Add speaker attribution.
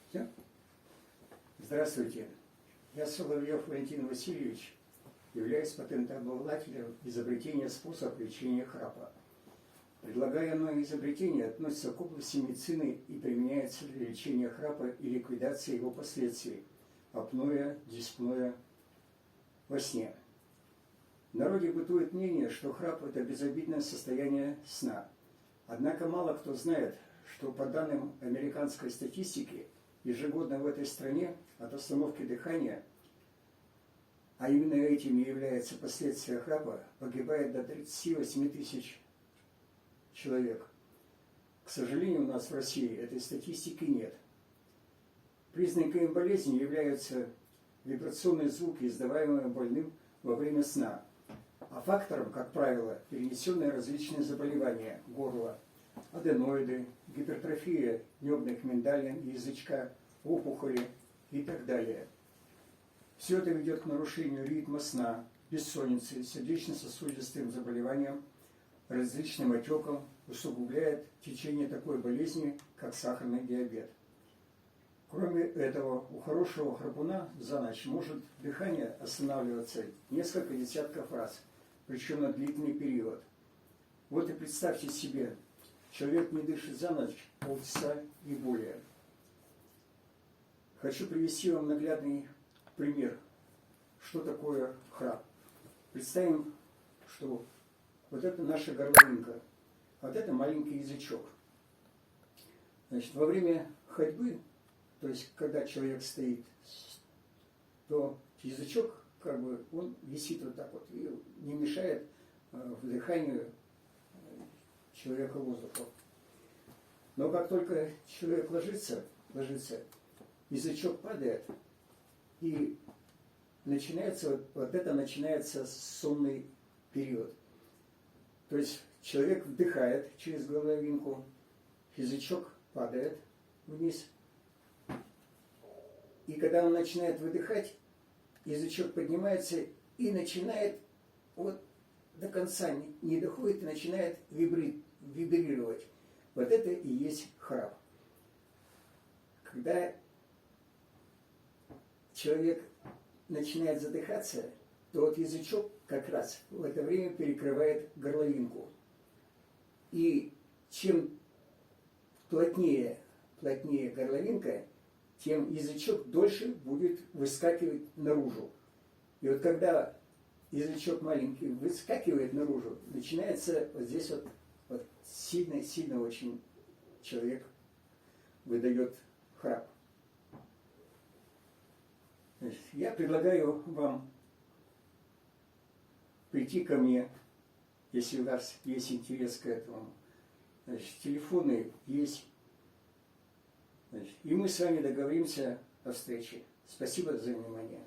Speaker 1: Все? Здравствуйте. Я Соловьев Валентин Васильевич, являюсь патентообладателем изобретения способ лечения храпа. Предлагаемое изобретение относится к области медицины и применяется для лечения храпа и ликвидации его последствий – апноэ, диспноэ во сне. В народе бытует мнение, что храп – это безобидное состояние сна. Однако мало кто знает, что по данным американской статистики, ежегодно в этой стране от остановки дыхания, а именно этим и является последствия храпа, погибает до 38 тысяч человек. К сожалению, у нас в России этой статистики нет. Признаками болезни являются вибрационные звуки, издаваемые больным во время сна, а фактором, как правило, перенесенные различные заболевания горла, аденоиды, гипертрофия небных миндалин, язычка, опухоли и так далее. Все это ведет к нарушению ритма сна, бессоннице, сердечно-сосудистым заболеваниям, различным отекам, усугубляет течение такой болезни, как сахарный диабет. Кроме этого, у хорошего храпуна за ночь может дыхание останавливаться несколько десятков раз, причем на длительный период. Вот и представьте себе, человек не дышит за ночь полчаса и более. Хочу привести вам наглядный пример, что такое храп. Представим, что вот это наша горловинка, вот это маленький язычок. Значит, во время ходьбы, то есть когда человек стоит, то язычок, как бы, он висит вот так вот и не мешает вдыханию человека воздуха. Но как только человек ложится, язычок падает, и начинается, вот это начинается сонный период. То есть человек вдыхает через горловинку, язычок падает вниз. И когда он начинает выдыхать, язычок поднимается и начинает вот до конца не доходит и начинает вибрировать. Вот это и есть храп. Когда человек начинает задыхаться, то вот язычок как раз в это время перекрывает горловинку. И чем плотнее горловинка, тем язычок дольше будет выскакивать наружу. И вот когда язычок маленький выскакивает наружу, начинается вот здесь вот сильно очень человек выдает храп. Значит, я предлагаю вам прийти ко мне, если у вас есть интерес к этому. Значит, телефоны есть. Значит, и мы с вами договоримся о встрече. Спасибо за внимание.